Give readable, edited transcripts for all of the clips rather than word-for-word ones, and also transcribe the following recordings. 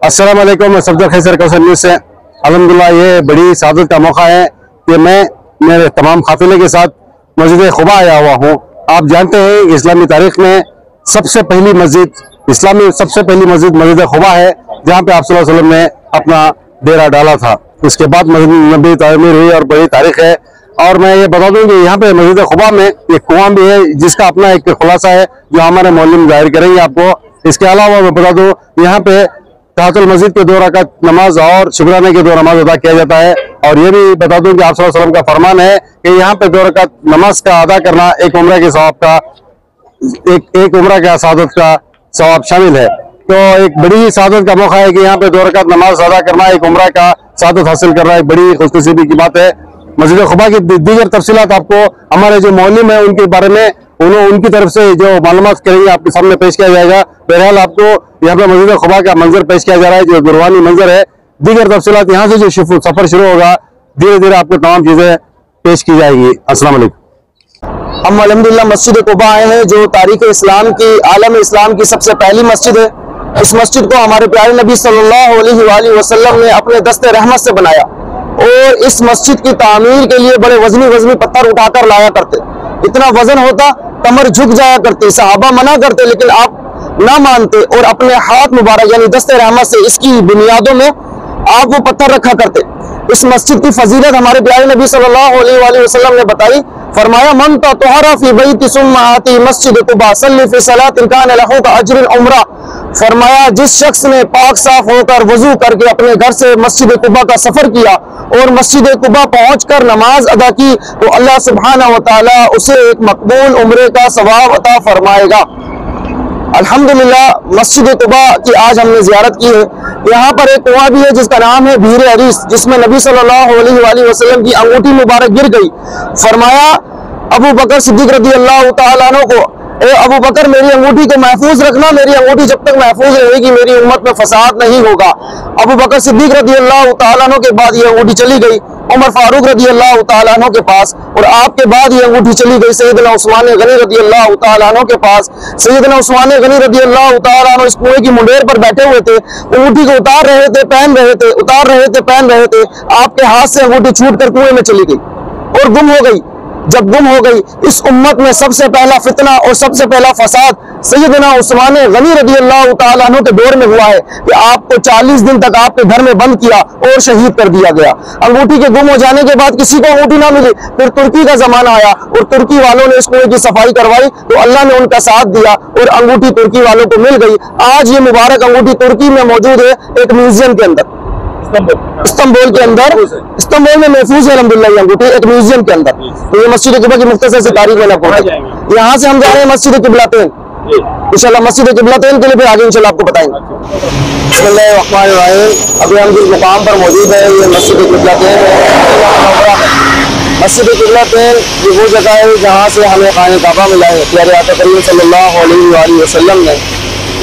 अस्सलाम वालेकुम। मैं सफदर खैसर कौसर न्यूज़ से। अल्हम्दुलिल्लाह ये बड़ी सादत का मौका है कि मैं मेरे तमाम काफिले के साथ मस्जिद खुबा आया हुआ हूँ। आप जानते हैं इस्लामी तारीख में सबसे पहली मस्जिद मस्जिद खुबा है, जहाँ पे आप सल्लल्लाहु अलैहि वसल्लम ने अपना डेरा डाला था। उसके बाद मस्जिद नबी तामीर हुई और बड़ी तारीख है। और मैं ये बता दूं कि यहाँ पे मस्जिद खुबा में एक कुआं भी है, जिसका अपना एक खुलासा है जो हमारे मौलवी जाहिर करेंगे आपको। इसके अलावा मैं बता दूं यहाँ पे तहतुल मस्जिद के 2 रकात नमाज और शुक्राने के 2 नमाज अदा किया जाता है। और ये भी बता दूं कि आप सल्लल्लाहु अलैहि वसल्लम का फरमान है कि यहाँ पे 2 रकात नमाज का अदा करना एक उम्र के सवाब का एक उम्र का सादत का सवाब शामिल है। तो एक बड़ी सादत का मौका है कि यहाँ पे 2 रकात नमाज अदा करना एक उम्र का सादत हासिल करना एक बड़ी खुशनसीबी की बात है। मस्जिद खुबा की दीगर तफसीलात आपको हमारे जो मौलवी है उनके बारे में उनकी तरफ से जो मालूमात करेंगे आपके सामने पेश किया जाएगा। बहरहाल आपको यहाँ पे मस्जिद खुबा का मंजर पेश किया जा रहा है, जो गुरबानी मंजर है। दीगर तफसीलात यहाँ से जो सफर शुरू होगा, धीरे धीरे आपको तमाम चीजें पेश की जाएगी। अस्सलाम वालेकुम। हम अल्हम्दुलिल्लाह मस्जिद खुबा आए हैं, जो तारीख इस्लाम की आलम इस्लाम की सबसे पहली मस्जिद है। इस मस्जिद को हमारे प्यारे नबी सल्लल्लाहु अलैहि वसल्लम ने अपने दस्ते रहमत से बनाया और इस मस्जिद की तामीर के लिए बड़े वजनी पत्थर उठाकर लाया करते। इतना वजन होता कमर झुक जाया करती, सहाबा मना करते, लेकिन आप ना मानते और अपने हाथ मुबारक यानी दस्ते रहमत से इसकी बुनियादों में आप वो पत्थर रखा करते। इस मस्जिद की फजीलत हमारे प्यारे नबी सल्लल्लाहु अलैहि वसल्लम ने बताई। फरमाया मन ततहरा फी बैति सुम्मा आती मस्जिद कुबा सल्ली फी सलातिन कान लहू का अज्र उम्रा। फरमाया जिस शख्स ने पाक साफ होकर वजू करके अपने घर से मस्जिद कुबा का सफर किया और मस्जिद कुबा पहुंचकर नमाज अदा की, तो अल्लाह सुब्हानहू व तआला उसे एक मकबूल उम्रे का सवाब अता फरमाएगा। अल्हम्दुलिल्लाह मस्जिद कुबा की आज हमने जियारत की है। यहाँ पर एक कुआं भी है जिसका नाम है बीर अरीस, जिसमें नबी सल्लल्लाहु अलैहि वसल्लम की अंगूठी मुबारक गिर गई। फरमाया अबू बकर सिद्दीक रज़ी अल्लाह तआला अन्हु को, ए अबू बकर मेरी अंगूठी को महफूज रखना, मेरी अंगूठी जब तक महफूज रहेगी मेरी उम्मत में फसाद नहीं होगा। अबू बकर सिद्दीक रज़ी अल्लाह तआला अन्हु के बाद ये अंगूठी चली गई उमर फारूक रज़ी अल्लाह तआला अन्हु के पास, और आपके बाद ये अंगूठी चली गई सैयदना उस्मान गनी रज़ी अल्लाह तआला अन्हु के पास। सैयदना उस्मान गनी रज़ी अल्लाह तआला अन्हु इस कुएं की मुंडेर पर बैठे हुए थे, अंगूठी को उतार रहे थे पहन रहे थे, उतार रहे थे पहन रहे थे। आपके हाथ से अंगूठी छूट कर कुएं में चली गई और गुम हो गई। जब गुम हो गई, इस उम्मत में सबसे पहला फितना और सबसे पहला फसाद सैयदना उस्मान गनी रज़ी अल्लाह तआला अन्हु के दौर में हुआ है कि आपको 40 दिन तक आपके घर में बंद किया और शहीद कर दिया गया। अंगूठी के गुम हो जाने के बाद किसी को अंगूठी ना मिली, फिर तुर्की का जमाना आया और तुर्की वालों ने इस कुएं की सफाई करवाई, तो अल्लाह ने उनका साथ दिया और अंगूठी तुर्की वालों को मिल गई। आज ये मुबारक अंगूठी तुर्की में मौजूद है, एक म्यूजियम के अंदर, इस्तांबुल के अंदर, इस्तांबुल में महफूज है अल्हम्दुलिल्लाह ये अंगूठी एक म्यूजियम के अंदर। तो ये मस्जिद कुबा की मुख्तसर से तारीख में आपको यहाँ से हम जा रहे हैं मस्जिद किबलतैन। इंशाल्लाह मस्जिद किबलतैन के लिए फिर आगे इंशाल्लाह आपको बताएंगे। बिस्मिल्लाहिर्रहमानिर्रहीम। अभी हम जिस मुकाम पर मौजूद है ये मस्जिद किबलतैन है। मस्जिद किबलतैन ये वो जगह है जहाँ से हमें खाने काबा मिला है। प्यारे आका करीम सल्लल्लाहु अलैहि वसल्लम ने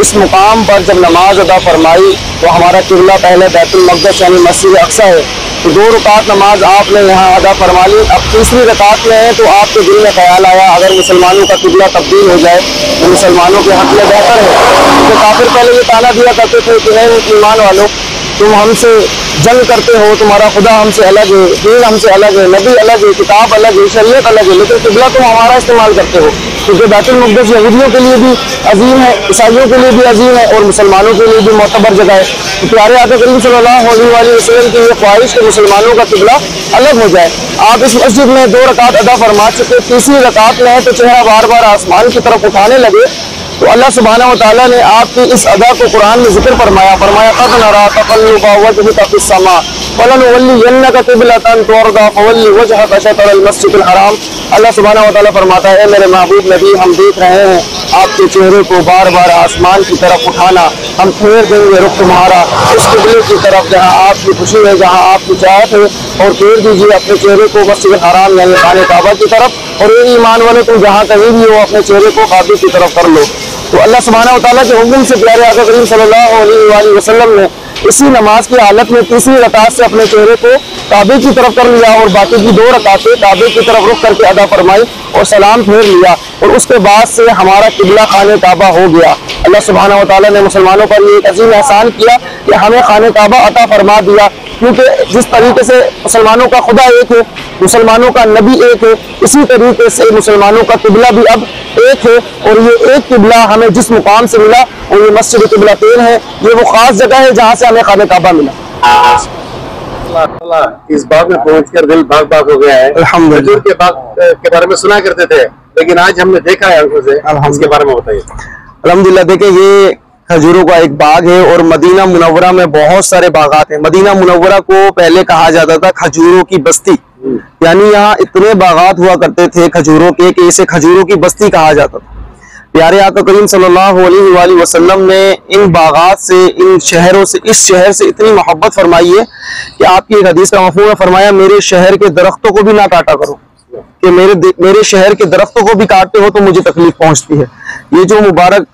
इस मुकाम पर जब नमाज अदा फरमाई तो हमारा किबला पहले बैतुल मक़दस यानी मस्जिद अक्सा है। तो 2 रकात नमाज आपने यहाँ अदा फरमा ली। अब तीसरी रकात में है तो आपके दिल में ख्याल आया अगर मुसलमानों का किबला तब्दील हो जाए तो मुसलमानों के हक़ में बेहतर है। तो काफिर पहले ये ताना दिया करते थे कि है मुसलमान वालों तुम हमसे जंग करते हो, तुम्हारा खुदा हमसे अलग है, दीन हमसे अलग है, नबी अलग है, किताब अलग है, शरीयत अलग है, लेकिन किबला तुम हमारा इस्तेमाल करते हो। क्योंकि बैतुल मुक़द्दस यहूदियों के लिए भी अजीम है, ईसाइयों के लिए भी अजीम है और मुसलमानों के लिए भी मोतबर जगह है। तो प्यारे आका करीम सल्लल्लाहु अलैहि वसल्लम की ये ख्वाहिश कि मुसलमानों का किबला अलग हो जाए। आप इस मस्जिद में 2 रकात अदा फरमा चुके, तीसरी रकात में है तो चेहरा बार बार आसमान की तरफ उठाने लगे तो अल्लाह सुब्हानहू व तआला ने आपकी इस अदा को कुरान में जिक्र फरमाया। क़द नरा तक़ल्लुबा वजहिका फ़िस्समा फ़लनुवल्लियन्नका क़िबलतन तर्दा फ़वल्लि वजहका शतरल मस्जिदिल हराम। अल्लाह सुब्हानहू व तआला फरमाता है मेरे महबूब नबी हम देख रहे हैं आपके चेहरे को बार बार आसमान की तरफ उठाना, हम फेर देंगे रुख तुम्हारा उस किबले की तरफ जहाँ आपकी खुशी है, जहाँ आपकी चाहत है, और फेर दीजिए अपने चेहरे को मस्जिद हराम यानी खाने काबा की तरफ। और ये ईमान वाले तुम जहाँ कहीं भी हो अपने चेहरे को काबे की तरफ कर लो। तो अल्लाह सुब्हानहू व तआला के हुक्म से प्यारे आका करीम सल्लल्लाहु अलैहि वसल्लम ने इसी नमाज की हालत में तीसरी रकात से अपने चेहरे को काबे की तरफ कर लिया और बाकी की 2 रकातें काबे की तरफ रुख करके अदा फरमाई और सलाम फेर लिया, और उसके बाद से हमारा किबला खाने काबा हो गया। अल्लाह सुब्हानहू व तआला ने मुसलमानों पर ये एक अजीम एहसान किया कि हमें खाने काबा अता फरमा दिया, क्योंकि जिस तरीके से मुसलमानों का खुदा एक है, मुसलमानों का नबी एक है, इसी तरीके से मुसलमानों का किबला भी अब एक है। और ये एक किबला हमें जिस मुकाम से मिला और ये मस्जिद किबलतैन है, ये वो खास जगह है जहाँ से हमें खाने काबा मिला। इस बाग में पहुंचकर दिल बाग बाग हो गया है। खजूर के बाग के बारे में सुना करते थे, लेकिन आज हमने देखा है आंखों से। इसके बारे में बताइए। अल्हम्दुलिल्लाह, देखिए ये खजूरों का एक बाग है और मदीना मुनव्वरा में बहुत सारे बागात हैं। मदीना मुनव्वरा को पहले कहा जाता था खजूरों की बस्ती, यानी यहाँ इतने बागात हुआ करते थे खजूरों के कि इसे खजूरों की बस्ती कहा जाता था। प्यारे आका करीम सल्लल्लाहु अलैहि वसल्लम ने इन बागात से, इन शहरों से, इस शहर से इतनी मोहब्बत फरमाई है कि आपकी एक हदीस का मफ़हूम है, फरमाया मेरे शहर के दरख्तों को भी ना काटा करो, कि मेरे शहर के दरख्तों को भी काटते हो तो मुझे तकलीफ पहुंचती है। ये जो मुबारक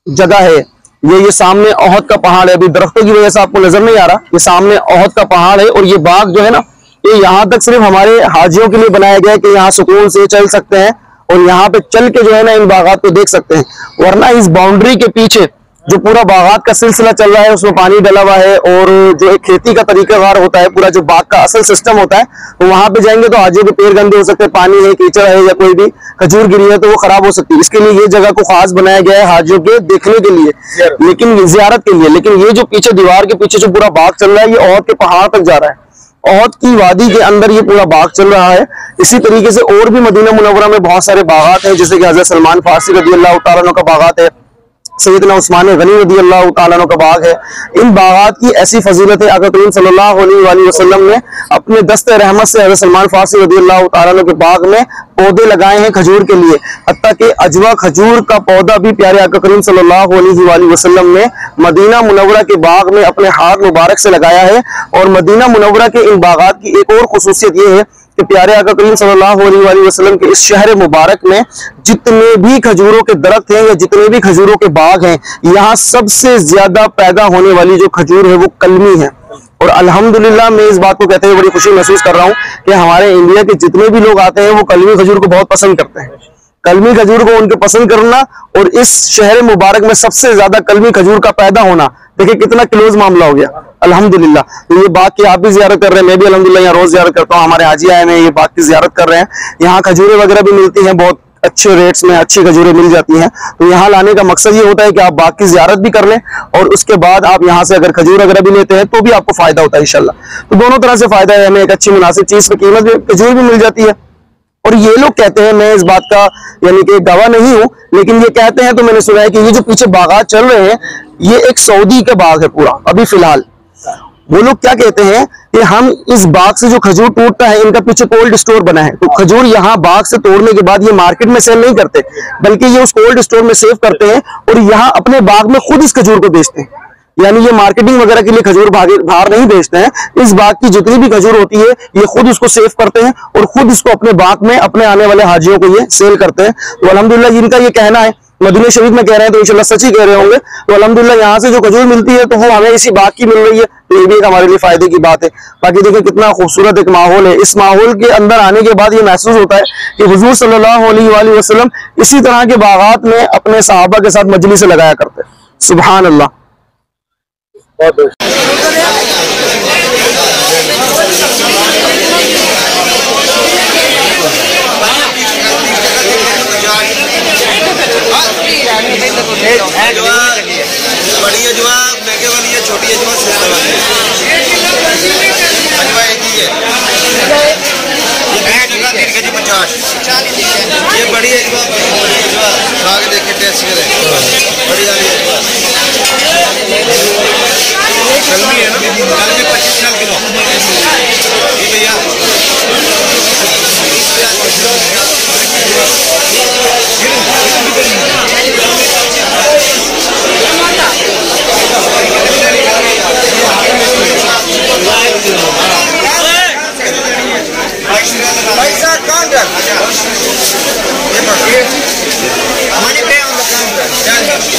जगह है, ये सामने ओहद का पहाड़ है, अभी दरख्तों की वजह से आपको नजर नहीं आ रहा, ये सामने ओहद का पहाड़ है। और ये बाग जो है ना, ये यहाँ तक सिर्फ हमारे हाजियों के लिए बनाया गया है कि यहाँ सुकून से चल सकते हैं और यहाँ पे चल के जो है ना इन बागात को देख सकते हैं। वरना इस बाउंड्री के पीछे जो पूरा बागात का सिलसिला चल रहा है, उसमें पानी डला हुआ है और जो एक खेती का तरीकाकार होता है, पूरा जो बाग का असल सिस्टम होता है, तो वहां पे जाएंगे तो हाजियों के पैर गंदे हो सकते हैं, पानी है, कीचड़ है या कोई भी खजूर गिरी है तो वो खराब हो सकती है। इसके लिए ये जगह को खास बनाया गया है हाजियों के देखने के लिए, लेकिन जियारत के लिए। लेकिन ये जो पीछे दीवार के पीछे जो पूरा बाग चल रहा है, ये ओहद के पहाड़ तक जा रहा है, ओहद की वादी के अंदर ये पूरा बाग चल रहा है। इसी तरीके से और भी मदीना मुनव्वरा में बहुत सारे बागात हैं, जैसे कि हज़रत सलमान फारसी रज़ियल्लाहु तआला अन्हु का बागात है, सैयदना उस्मान गनी रज़ियल्लाहु तआला अन्हु का बाग है। इन बागात की ऐसी फजीलत है, आका करीम सल्लल्लाहु अलैहि वसल्लम ने अपने दस्ते रहमत से हज़रत सलमान फारसी रज़ियल्लाहु तआला अन्हु के बाग में पौधे लगाए हैं खजूर के लिए। हत्ता कि अजवा खजूर का पौधा भी प्यारे आका करीम सल्लल्लाहु अलैहि वसल्लम ने मदीना मुनव्वरा के बाग में अपने हाथ मुबारक से लगाया है। और मदीना मुनव्वरा के इन बागात की एक और खुसूसियत ये है कि प्यारे आका करीम सल्लल्लाहु अलैहि वसल्लम के इस शहर मुबारक में जितने भी खजूरों के दरख्त हैं या जितने भी खजूरों के बाग हैं, यहाँ सबसे ज्यादा पैदा होने वाली जो खजूर है वो कलमी है। और अल्हम्दुलिल्लाह मैं इस बात को कहते हुए बड़ी खुशी महसूस कर रहा हूँ कि हमारे इंडिया के जितने भी लोग आते हैं वो कलमी खजूर को बहुत पसंद करते हैं। कलमी खजूर को उनके पसंद करना और इस शहर मुबारक में सबसे ज्यादा कलमी खजूर का पैदा होना, देखिए कितना क्लोज मामला हो गया अल्हम्दुलिल्लाह। तो ये बाग की आप भी जियारत कर रहे हैं, मैं भी अल्हम्दुलिल्लाह यहाँ रोज जियारत करता हूँ, हमारे हाजी आए हैं ये बाग की जियारत कर रहे हैं। यहाँ खजूरें वगैरह भी मिलती हैं, बहुत अच्छे रेट्स में अच्छी खजूरें मिल जाती हैं। तो यहाँ लाने का मकसद ये होता है कि आप बाग की जियारत भी कर लें और उसके बाद आप यहाँ से अगर खजूर वगैरह भी लेते हैं तो भी आपको फायदा होता है इंशाल्लाह। तो दोनों तरह से फायदा है, हमें एक अच्छी मुनासिब चीज की कीमत में खजूर भी मिल जाती है। और ये लोग कहते हैं, मैं इस बात का यानी कि गवाह नहीं हूं, लेकिन ये कहते हैं तो मैंने सुना है कि ये जो पीछे बागात चल रहे हैं ये एक सऊदी का बाग है पूरा अभी फिलहाल। वो लोग क्या कहते हैं कि हम इस बाग से जो खजूर टूटता है, इनका पीछे कोल्ड स्टोर बना है, तो खजूर यहाँ बाग से तोड़ने के बाद ये मार्केट में सेल नहीं करते, बल्कि ये उस कोल्ड स्टोर में सेव करते हैं और यहाँ अपने बाग में खुद इस खजूर को बेचते हैं। यानी ये मार्केटिंग वगैरह के लिए खजूर बाहर नहीं बेचते हैं, इस बाग की जितनी भी खजूर होती है ये खुद उसको सेव करते हैं और खुद इसको अपने बाग में अपने आने वाले हाजियों को ये सेल करते हैं। तो अल्हम्दुलिल्लाह जिनका ये कहना है, मदीना शरीफ में कह रहे हैं तो इंशाल्लाह सच ही कह रहे होंगे। तो अल्हम्दुलिल्लाह यहाँ से जो खजूर मिलती है तो वो हमें इसी बाग की मिल रही है, तो ये भी एक हमारे लिए फायदे की बात है। बाकी देखिए कितना खूबसूरत एक माहौल है, इस माहौल के अंदर आने के बाद ये महसूस होता है कि हुजूर सल्लल्लाहु अलैहि वसल्लम इसी तरह के बागात में अपने सहाबा के साथ मजलिस लगाया करते हैं। सुभान अल्लाह। बड़ी अजवा महंगे वाली है, छोटी अजवा सस्ते वाली है। अजवा एक ही है, ये 3 केजी 50। ये बड़ी अजवा खा के देखे टेस्ट करें, बड़ी वाली अजवा कलमी है ना, कलमी 25 किलो। ये भैया Money pay on the counter.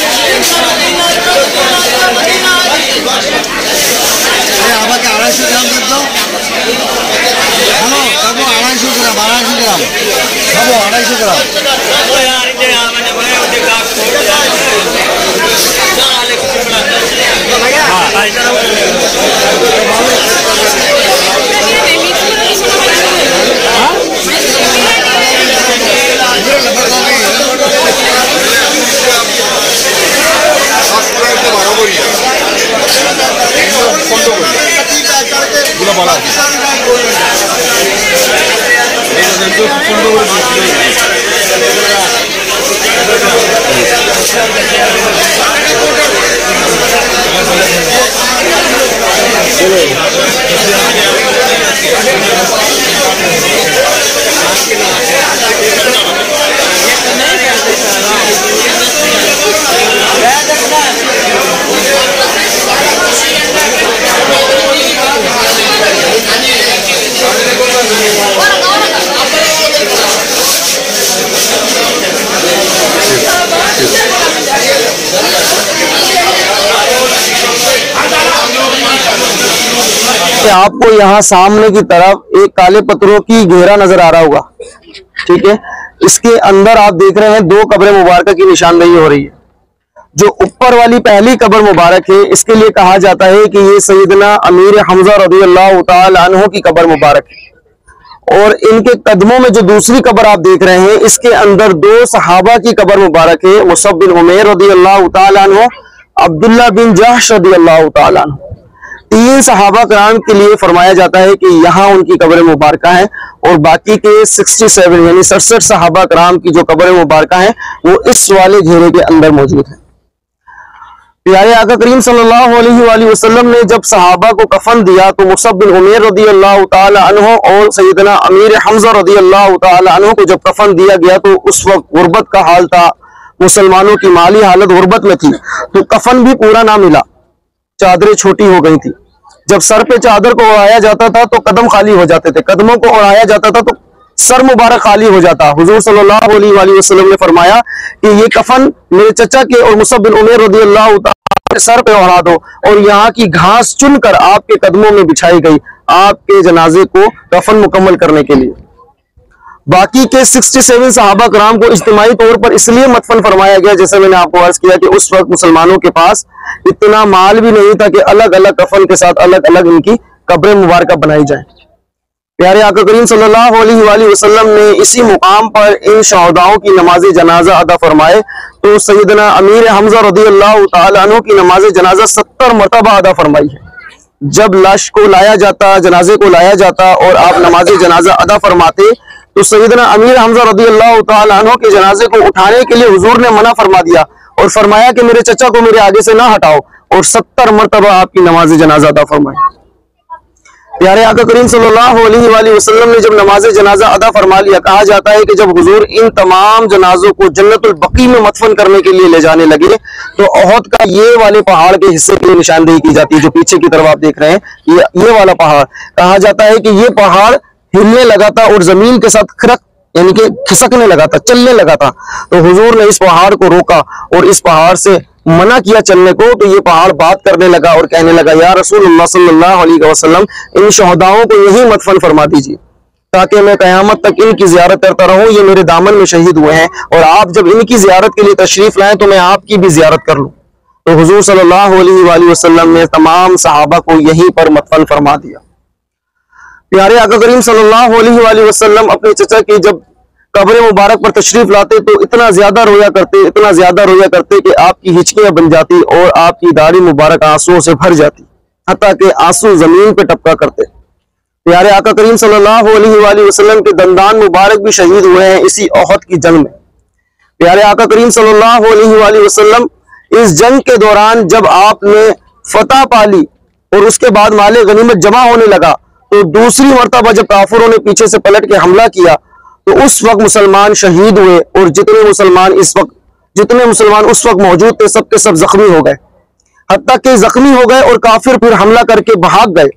आपको यहाँ सामने की तरफ एक काले पत्थरों की घेरा नजर आ रहा होगा, ठीक है। इसके अंदर आप देख रहे हैं दो कब्र मुबारक की निशानदेही हो रही है। जो ऊपर वाली पहली कब्र मुबारक है, इसके लिए कहा जाता है कि ये सैयदना अमीर हमजा रज़ियल्लाहु ताला अन्हु की कब्र मुबारक है। और इनके कदमों में जो दूसरी कब्र आप देख रहे हैं, इसके अंदर दो सहाबा की कब्र मुबारक है, मुसअब बिन उमैर रज़ियल्लाहु ताला अन्हु, अब्दुल्लाह बिन जहश रज़ियल्लाहु ताला अन्हु। तीन सहाबा कराम के लिए फरमाया जाता है कि यहाँ उनकी कब्र मुबारक है, और बाकी के 67 यानी 67 सहाबा कराम की जो कब्र मुबारक है वो इस वाले घेरे के अंदर मौजूद है। प्यारे आका करीम सल्लल्लाहु अलैहि वसल्लम ने जब सहाबा को कफन दिया तो मुसअब बिन उमैर रज़ियल्लाहु ताला अन्हु और सैयदना अमीर हमजा रज़ियल्लाहु ताला अन्हु को जब कफन दिया गया तो उस वक्त गुर्बत का हाल था, मुसलमानों की माली हालत गुर्बत में थी, तो कफन भी पूरा ना मिला, चादरें छोटी हो गई थी। जब सर पे चादर को उड़ाया जाता था तो कदम खाली हो जाते थे, कदमों को उड़ाया जाता था तो सर मुबारक खाली हो जाता। हुजूर सल्लल्लाहु अलैहि वसल्लम ने फरमाया कि ये कफन मेरे चचा के और मुसअब बिन उमैर रज़ियल्लाहु ताला के सर पे उड़ा दो, और यहाँ की घास चुनकर आपके कदमों में बिछाई गई आपके जनाजे को कफन मुकम्मल करने के लिए। बाकी के 67 सहाबा कराम को इज्तिमाई तौर पर इसलिए मदफन फरमाया गया, जैसे मैंने आपको अर्ज किया कि उस वक्त मुसलमानों के पास इतना माल भी नहीं था कि अलग अलग कफन के साथ अलग अलग इनकी कब्रें मुबारक बनाई जाए। प्यारे आका करीम सल्लल्लाहु अलैहि वसल्लम ने इसी मुकाम पर इन शहदाओं की नमाज जनाजा अदा फरमाए तो सैयदना अमीर हमजा रज़ियल्लाहु ताला अन्हु की नमाज जनाजा 70 मरतबा अदा फरमाई है। जब लाश को लाया जाता, जनाजे को लाया जाता और आप नमाज जनाजा अदा फरमाते तो सैयदना अमीर हमजा रज़ियल्लाहु ताला अन्हु के जनाजे को उठाने के लिए हुजूर ने मना फरमा दिया और फरमाया कि मेरे चचा को मेरे आगे से ना हटाओ, और 70 मरतबा आपकी नमाज जनाजा अदा फरमाई। प्यारे आका करीम सल्लल्लाहु अलैहि वसल्लम ने जब नमाज जनाजा अदा फरमा लिया, कहा जाता है कि जब हुजूर इन तमाम जनाजों को जन्नतुल बकी में मदफन करने के लिए ले जाने लगे तो ओहद का ये वाले पहाड़ के हिस्से की निशानदेही की जाती है, जो पीछे की तरफ आप देख रहे हैं, ये वाला पहाड़। कहा जाता है कि ये पहाड़ हिलने लगा था और जमीन के साथ खिरक यानी कि खिसकने लगा था, चलने लगा था। तो हुजूर ने इस पहाड़ को रोका और इस पहाड़ से मना किया चलने को, तो ये पहाड़ बात करने लगा और कहने लगा, या रसूलुल्लाह सल्लल्लाहु अलैहि वसल्लम, इन शहदाओं को यही मदफन फरमा दीजिए ताकि मैं क़यामत तक इनकी ज़ियारत करता रहूं। ये मेरे दामन में शहीद हुए हैं और आप जब इनकी ज़ियारत के लिए तशरीफ लाएं तो मैं आपकी भी ज़ियारत कर लूं। तो हुजूर सल्लल्लाहु अलैहि वसल्लम ने तमाम सहाबा को यहीं पर मदफन फरमा दिया। प्यारे आका करीम सल्लल्लाहु अलैहि वसल्लम अपने चचा की जब कब्र मुबारक पर तशरीफ लाते तो इतना ज्यादा रोया करते कि आपकी हिचकियां बन जाती और आपकी दाढ़ी मुबारक आंसुओं से भर जाती, हत्ता कि आंसू जमीन पे टपका करते। प्यारे आका करीम सल्लल्लाहु अलैहि वसल्लम के दंदान मुबारक भी शहीद हुए हैं इसी ओहद की जंग में। प्यारे आका करीम सल्लल्लाहु अलैहि वसल्लम इस जंग के दौरान जब आपने फतह पा ली और उसके बाद माले गनीमत जमा होने लगा तो दूसरी मरतबा जब काफिरों ने पीछे से पलट के हमला किया तो उस वक्त मुसलमान शहीद हुए और जितने मुसलमान उस वक्त मौजूद थे सब के सब जख्मी हो गए, हत्ता कि जख्मी हो गए और काफिर फिर हमला करके भाग गए।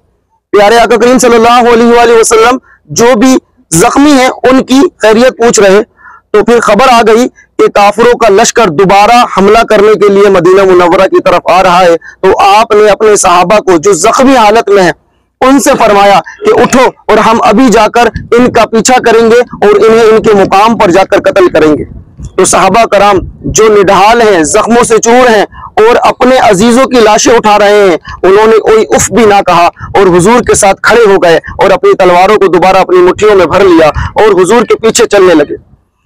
प्यारे आका करीम सल्लल्लाहु अलैहि वसल्लम जो भी जख्मी हैं उनकी खैरियत पूछ रहे तो फिर खबर आ गई कि काफिरों का लश्कर दोबारा हमला करने के लिए मदीना मुनव्वरा की तरफ आ रहा है। तो आपने अपने सहाबा को जो जख्मी हालत में है उनसे फरमाया कि उठो और हम अभी जाकर इनका पीछा करेंगे और इन्हें इनके मुकाम पर जाकर कत्ल करेंगे। तो सहाबा कराम जो निढाल हैं, जख्मों से चूर हैं, और अपने अजीजों की लाशें उठा रहे हैं, उन्होंने कोई उफ भी ना कहा और हुजूर के साथ खड़े हो गए और अपनी तलवारों को दोबारा अपनी मुट्ठियों में भर लिया और हुजूर के पीछे चलने लगे।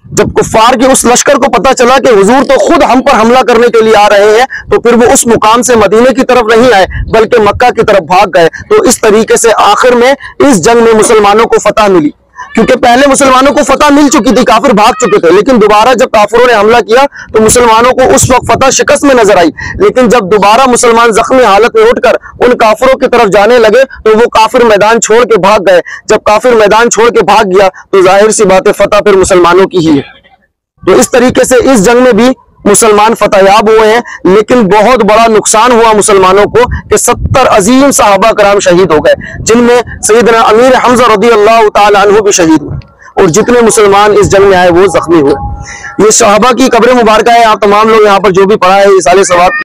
जब कुफ्फार के उस लश्कर को पता चला कि हुजूर तो खुद हम पर हमला करने के लिए आ रहे हैं, तो फिर वो उस मुकाम से मदीने की तरफ नहीं आए बल्कि मक्का की तरफ भाग गए। तो इस तरीके से आखिर में इस जंग में मुसलमानों को फतह मिली, क्योंकि पहले मुसलमानों को फतह मिल चुकी थी, काफिर भाग चुके थे, लेकिन दोबारा जब काफिरों ने हमला किया तो मुसलमानों को उस वक्त फतह शिकस्त में नजर आई। लेकिन जब दोबारा मुसलमान जख्मी हालत में उठकर उन काफिरों की तरफ जाने लगे तो वो काफिर मैदान छोड़ के भाग गए। जब काफिर मैदान छोड़ के भाग गया तो जाहिर सी बात है फतह फिर मुसलमानों की ही है। तो इस तरीके से इस जंग में भी मुसलमान फतहयाब हुए हैं, लेकिन बहुत बड़ा नुकसान हुआ मुसलमानों को कि 70 अजीम सहाबा कराम शहीद हो गए, जिनमें सैयदना अमीर हमजा रज़ी अल्लाह ताला अन्हु भी शहीद हुए और जितने मुसलमान इस जंग में आए वो जख्मी हुए। ये सहाबा की कब्र मुबारक है। आप तमाम लोग यहाँ पर जो भी पढ़ा है इसाले सवाब